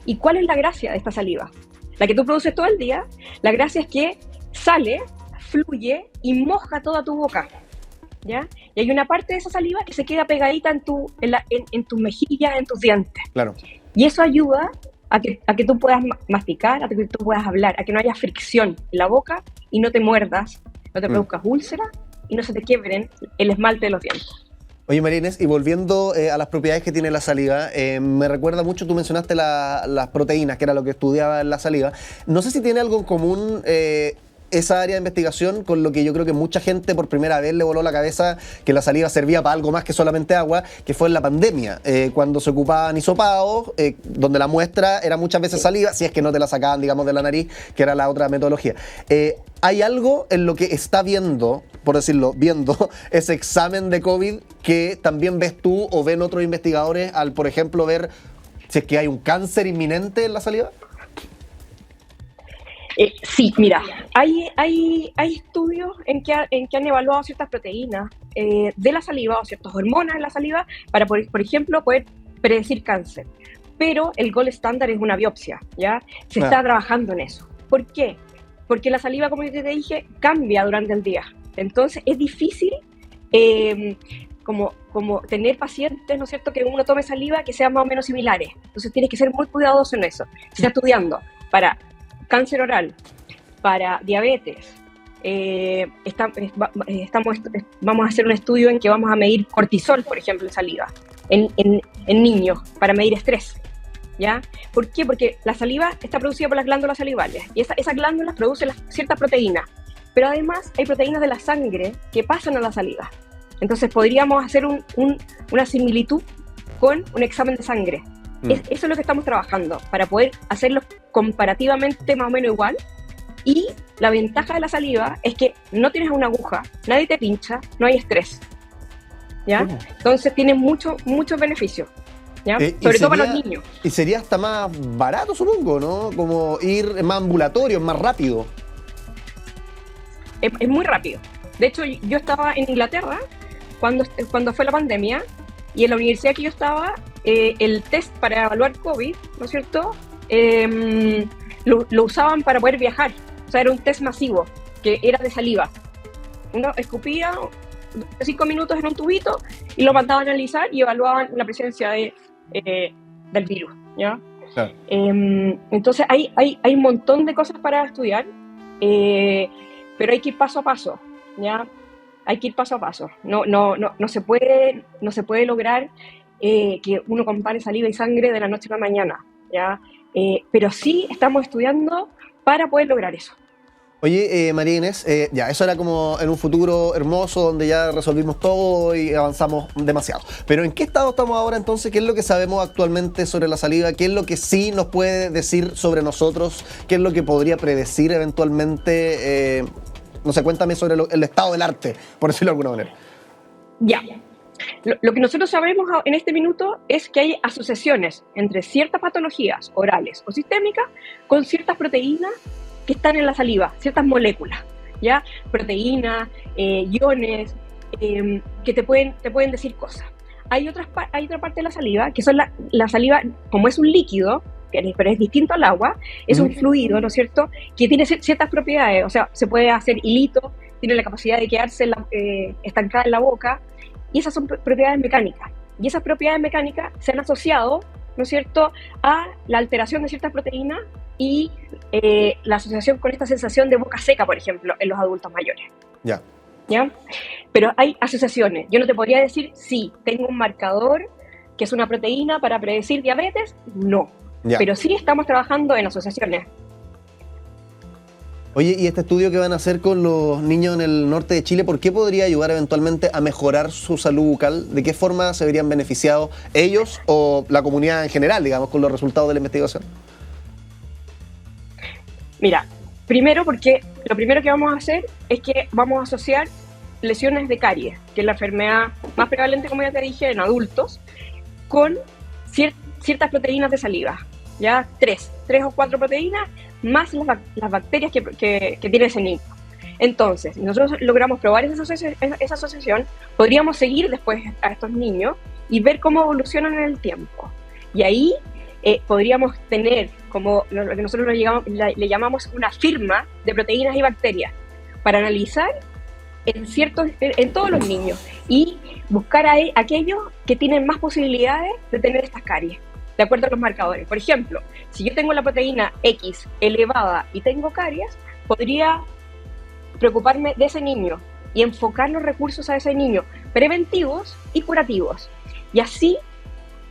¿Y cuál es la gracia de esta saliva? La que tú produces todo el día, la gracia es que sale, fluye y moja toda tu boca, ¿ya? Y hay una parte de esa saliva que se queda pegadita en tus mejillas, en tus dientes. Claro. Y eso ayuda a que tú puedas masticar, a que tú puedas hablar, a que no haya fricción en la boca y no te muerdas, no te produzcas úlceras y no se te quiebren el esmalte de los dientes. Oye, Marines, y volviendo a las propiedades que tiene la saliva, me recuerda mucho, tú mencionaste las proteínas, que era lo que estudiaba en la saliva. No sé si tiene algo en común esa área de investigación con lo que yo creo que mucha gente por primera vez le voló la cabeza, que la saliva servía para algo más que solamente agua, que fue en la pandemia, cuando se ocupaban hisopados, donde la muestra era muchas veces saliva, si es que no te la sacaban, digamos, de la nariz, que era la otra metodología. ¿Hay algo en lo que está viendo, por decirlo, viendo ese examen de COVID que también ves tú o ven otros investigadores al, por ejemplo, ver si es que hay un cáncer inminente en la saliva? Sí, mira, hay estudios en que han evaluado ciertas proteínas de la saliva o ciertas hormonas en la saliva para, por ejemplo, poder predecir cáncer. Pero el gold estándar es una biopsia, ¿ya? Se está trabajando en eso. ¿Por qué? Porque la saliva, como yo te dije, cambia durante el día. Entonces es difícil como tener pacientes, ¿no es cierto?, que uno tome saliva que sean más o menos similares. Entonces tienes que ser muy cuidadoso en eso. Se está estudiando para cáncer oral, para diabetes. Vamos a hacer un estudio en que vamos a medir cortisol, por ejemplo, en saliva, en niños, para medir estrés. ¿Ya? ¿Por qué? Porque la saliva está producida por las glándulas salivales y esas glándulas producen ciertas proteínas, pero además hay proteínas de la sangre que pasan a la saliva. Entonces podríamos hacer una similitud con un examen de sangre. Eso es lo que estamos trabajando, para poder hacerlo comparativamente más o menos igual. Y la ventaja de la saliva es que no tienes una aguja, nadie te pincha, no hay estrés, ¿ya? Entonces tiene muchos beneficios, ¿ya? Sobre todo para los niños. Y sería hasta más barato, supongo, ¿no? Como ir más ambulatorio, más rápido. Es muy rápido. De hecho, yo estaba en Inglaterra cuando fue la pandemia, y en la universidad que yo estaba, el test para evaluar COVID, ¿no es cierto?, lo usaban para poder viajar. O sea, era un test masivo, que era de saliva. Uno escupía 5 minutos en un tubito y lo mandaban a analizar y evaluaban la presencia del virus, ¿ya? Claro. Entonces hay un montón de cosas para estudiar, pero hay que ir paso a paso, ¿ya? Hay que ir paso a paso. No se puede lograr que uno compare saliva y sangre de la noche a la mañana, ¿ya? Pero sí estamos estudiando para poder lograr eso. Oye, María Inés, ya, eso era como en un futuro hermoso donde ya resolvimos todo y avanzamos demasiado. Pero ¿en qué estado estamos ahora entonces? ¿Qué es lo que sabemos actualmente sobre la saliva? ¿Qué es lo que sí nos puede decir sobre nosotros? ¿Qué es lo que podría predecir eventualmente? No sé, cuéntame sobre el estado del arte, por decirlo de alguna manera. Ya. Lo que nosotros sabemos en este minuto es que hay asociaciones entre ciertas patologías orales o sistémicas con ciertas proteínas que están en la saliva, ciertas moléculas, ¿ya? Proteínas, iones, que te pueden decir cosas. Hay otra parte de la saliva, que son la saliva, como es un líquido, pero es distinto al agua, es un fluido, ¿no es cierto?, que tiene ciertas propiedades, o sea, se puede hacer hilito, tiene la capacidad de quedarse estancada en la boca, y esas son propiedades mecánicas. Y esas propiedades mecánicas se han asociado, ¿no es cierto?, a la alteración de ciertas proteínas y la asociación con esta sensación de boca seca, por ejemplo, en los adultos mayores. Ya. ¿Ya? Pero hay asociaciones. Yo no te podría decir, sí, tengo un marcador que es una proteína para predecir diabetes, no. Ya. Pero sí estamos trabajando en asociaciones. Oye, ¿y este estudio que van a hacer con los niños en el norte de Chile, por qué podría ayudar eventualmente a mejorar su salud bucal? ¿De qué forma se verían beneficiados ellos o la comunidad en general, digamos, con los resultados de la investigación? Mira, primero porque lo primero que vamos a hacer es que vamos a asociar lesiones de caries, que es la enfermedad más prevalente, como ya te dije, en adultos, con ciertas proteínas de saliva, ya 3 o 4 proteínas, más las bacterias que tiene ese niño. Entonces, si nosotros logramos probar esa asociación, podríamos seguir después a estos niños y ver cómo evolucionan en el tiempo. Y ahí podríamos tener como lo que nosotros le llamamos una firma de proteínas y bacterias para analizar en todos los niños y buscar a aquellos que tienen más posibilidades de tener estas caries, de acuerdo a los marcadores. Por ejemplo, si yo tengo la proteína X elevada y tengo caries, podría preocuparme de ese niño y enfocar los recursos a ese niño, preventivos y curativos, y así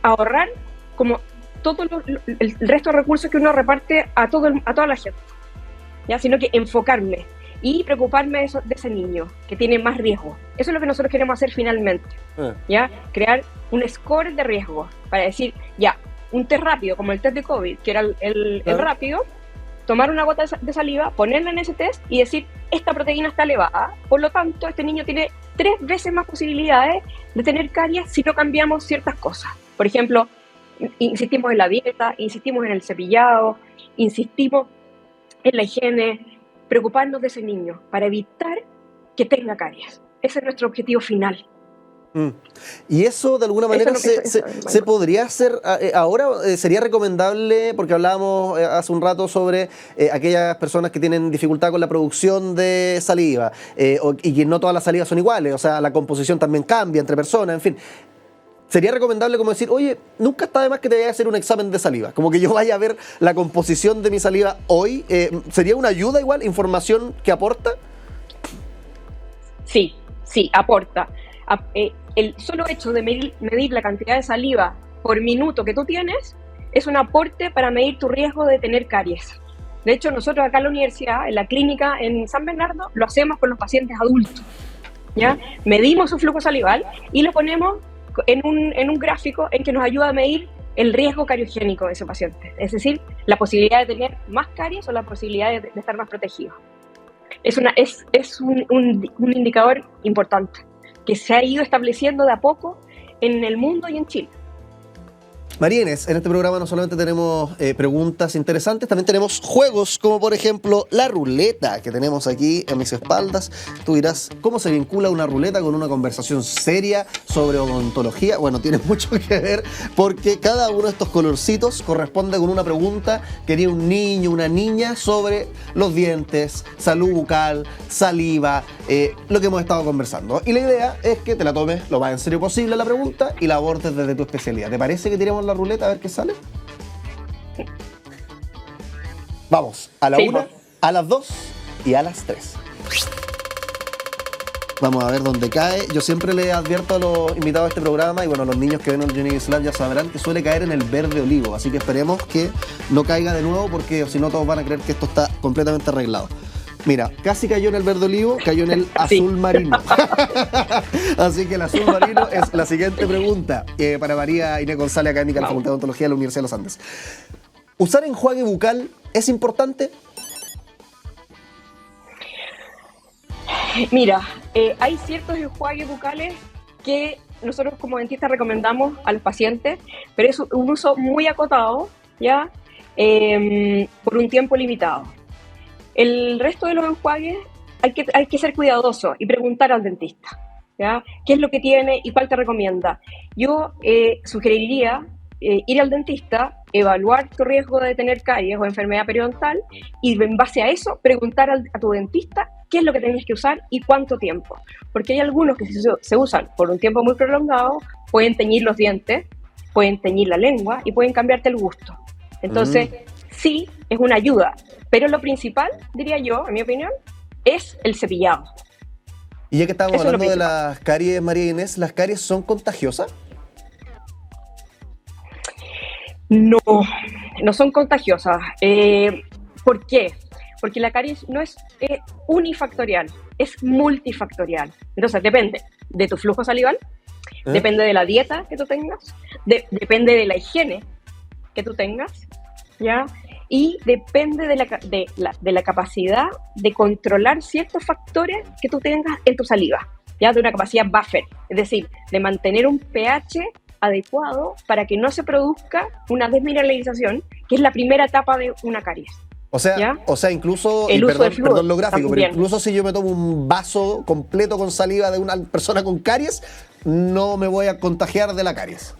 ahorrar como todo el resto de recursos que uno reparte a toda la gente, ¿ya? Sino que enfocarme y preocuparme de ese niño que tiene más riesgo. Eso es lo que nosotros queremos hacer finalmente, ¿ya? Crear un score de riesgo para decir, ya, un test rápido, como el test de COVID, que era el rápido, tomar una gota de saliva, ponerla en ese test y decir, esta proteína está elevada, por lo tanto, este niño tiene 3 veces más posibilidades de tener caries si no cambiamos ciertas cosas. Por ejemplo, insistimos en la dieta, insistimos en el cepillado, insistimos en la higiene, preocuparnos de ese niño para evitar que tenga caries. Ese es nuestro objetivo final. Y eso de alguna manera se podría hacer ahora. Sería recomendable, porque hablábamos hace un rato sobre aquellas personas que tienen dificultad con la producción de saliva y que no todas las salivas son iguales, o sea, la composición también cambia entre personas, en fin. Sería recomendable como decir, oye, nunca está de más que te vaya a hacer un examen de saliva, como que yo vaya a ver la composición de mi saliva hoy. ¿Sería una ayuda igual, información que aporta? Sí, aporta. El solo hecho de medir la cantidad de saliva por minuto que tú tienes es un aporte para medir tu riesgo de tener caries. De hecho, nosotros acá en la universidad, en la clínica en San Bernardo, lo hacemos con los pacientes adultos, ¿ya? Medimos su flujo salival y lo ponemos en un gráfico en que nos ayuda a medir el riesgo cariogénico de ese paciente, es decir, la posibilidad de tener más caries o la posibilidad de estar más protegido. Es un indicador importante que se ha ido estableciendo de a poco en el mundo y en Chile. María Inés, en este programa no solamente tenemos preguntas interesantes, también tenemos juegos, como por ejemplo la ruleta que tenemos aquí en mis espaldas. Tú dirás, ¿cómo se vincula una ruleta con una conversación seria sobre odontología? Bueno, tiene mucho que ver porque cada uno de estos colorcitos corresponde con una pregunta que haría un niño, una niña sobre los dientes, salud bucal, saliva, lo que hemos estado conversando. Y la idea es que te la tomes lo más en serio posible la pregunta y la abordes desde tu especialidad. ¿Te parece que tiremos la ruleta a ver qué sale? Vamos, a la 1, a las 2 y a las 3. Vamos a ver dónde cae. Yo siempre le advierto a los invitados a este programa, y bueno, los niños que ven el Unidis Lab ya sabrán que suele caer en el verde olivo, así que esperemos que no caiga de nuevo, porque si no todos van a creer que esto está completamente arreglado. Mira, casi cayó en el verde olivo, cayó en el azul marino. Así que el azul marino es la siguiente pregunta para María Inés González, académica de la Facultad de Odontología de la Universidad de los Andes. ¿Usar enjuague bucal es importante? Mira, hay ciertos enjuagues bucales que nosotros como dentistas recomendamos a los pacientes, pero es un uso muy acotado, ¿ya? Por un tiempo limitado. El resto de los enjuagues hay que ser cuidadoso y preguntar al dentista, ¿ya? ¿Qué es lo que tiene y cuál te recomienda? Yo sugeriría ir al dentista, evaluar tu riesgo de tener caries o enfermedad periodontal y en base a eso preguntar a tu dentista qué es lo que tenías que usar y cuánto tiempo. Porque hay algunos que se usan por un tiempo muy prolongado, pueden teñir los dientes, pueden teñir la lengua y pueden cambiarte el gusto. Entonces, sí, es una ayuda. Pero lo principal, diría yo, en mi opinión, es el cepillado. Y ya que estamos hablando de las caries, María Inés, ¿las caries son contagiosas? No, no son contagiosas. ¿Por qué? Porque la caries no es unifactorial, es multifactorial. Entonces, depende de tu flujo salival, depende de la dieta que tú tengas, depende de la higiene que tú tengas, ¿ya? Y depende de la capacidad de controlar ciertos factores que tú tengas en tu saliva, ¿ya? De una capacidad buffer, es decir, de mantener un pH adecuado para que no se produzca una desmineralización, que es la primera etapa de una caries. O sea, incluso, el uso de perdón lo gráfico, también. pero incluso si yo me tomo un vaso completo con saliva de una persona con caries, no me voy a contagiar de la caries.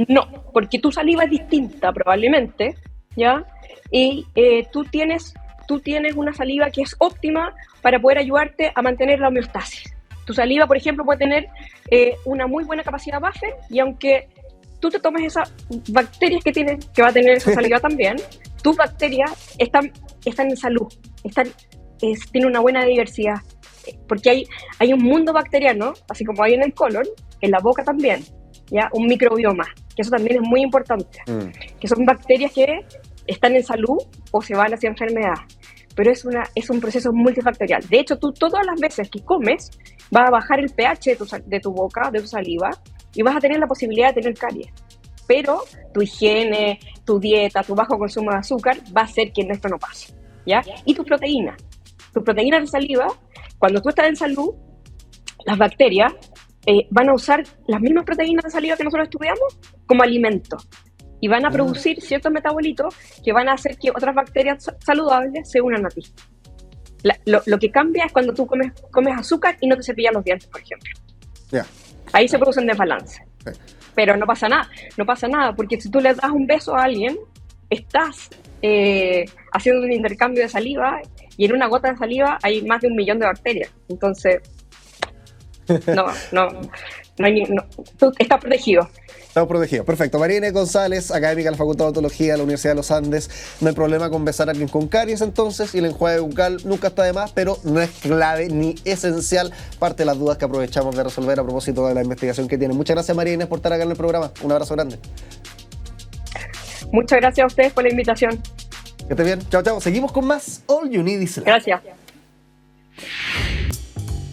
No, porque tu saliva es distinta probablemente, ¿ya? Y tú tienes una saliva que es óptima para poder ayudarte a mantener la homeostasis. Tu saliva, por ejemplo, puede tener una muy buena capacidad buffer, y aunque tú te tomes esas bacterias que va a tener esa saliva también, tus bacterias están en salud, tienen una buena diversidad, porque hay un mundo bacteriano, así como hay en el colon, en la boca también, ¿ya? Un microbioma, que eso también es muy importante, que son bacterias que están en salud o se van hacia enfermedad, pero es un proceso multifactorial. De hecho, tú todas las veces que comes vas a bajar el pH de tu boca, de tu saliva, y vas a tener la posibilidad de tener caries. Pero tu higiene, tu dieta, tu bajo consumo de azúcar va a hacer que esto no pase, ¿ya? Y tus proteínas de saliva, cuando tú estás en salud, las bacterias van a usar las mismas proteínas de saliva que nosotros estudiamos como alimento, y van a producir ciertos metabolitos que van a hacer que otras bacterias saludables se unan a ti. Lo que cambia es cuando tú comes azúcar y no te cepillas los dientes, por ejemplo. Ahí se produce un desbalance. Pero no pasa nada, porque si tú le das un beso a alguien, estás haciendo un intercambio de saliva, y en una gota de saliva hay más de 1 millón de bacterias. Entonces, tú estás protegido. Estamos protegidos. Perfecto. María Inés González, académica de la Facultad de Odontología de la Universidad de los Andes. No hay problema con besar a alguien con caries, entonces, y el enjuague bucal nunca está de más, pero no es clave ni esencial. Parte de las dudas que aprovechamos de resolver a propósito de la investigación que tiene. Muchas gracias, María Inés, por estar acá en el programa. Un abrazo grande. Muchas gracias a ustedes por la invitación. Que esté bien. Chao, chao. Seguimos con más All You Need Is Lab. Gracias.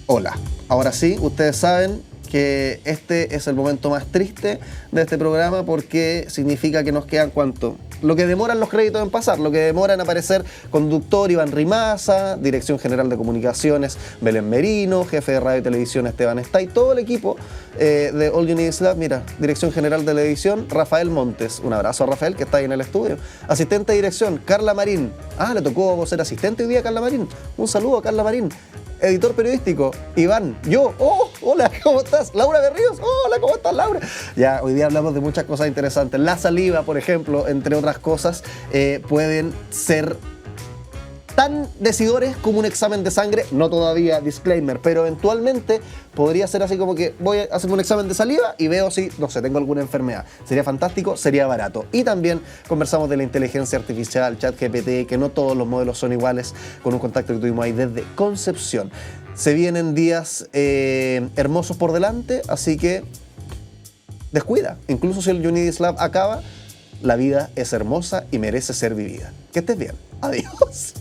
Hola. Ahora sí, ustedes saben que este es el momento más triste de este programa porque significa que nos quedan ¿cuánto? Lo que demoran los créditos en pasar, lo que demora en aparecer conductor Iván Rimaza, dirección general de comunicaciones Belén Merino, jefe de radio y televisión Esteban Estay, todo el equipo de All You Need Is Love. Mira, dirección general de la edición Rafael Montes, un abrazo a Rafael que está ahí en el estudio. Asistente de dirección Carla Marín, le tocó ser asistente hoy día Carla Marín, un saludo a Carla Marín. Editor periodístico, Iván, yo, hola, ¿cómo estás? Laura Berríos, hola, ¿cómo estás, Laura? Ya, hoy día hablamos de muchas cosas interesantes. La saliva, por ejemplo, entre otras cosas, pueden ser tan decidores como un examen de sangre, no todavía, disclaimer, pero eventualmente podría ser así como que voy a hacer un examen de saliva y veo si, no sé, tengo alguna enfermedad. Sería fantástico, sería barato. Y también conversamos de la inteligencia artificial, ChatGPT, que no todos los modelos son iguales, con un contacto que tuvimos ahí desde Concepción. Se vienen días hermosos por delante, así que descuida. Incluso si el You Need Is Love acaba, la vida es hermosa y merece ser vivida. Que estés bien. Adiós.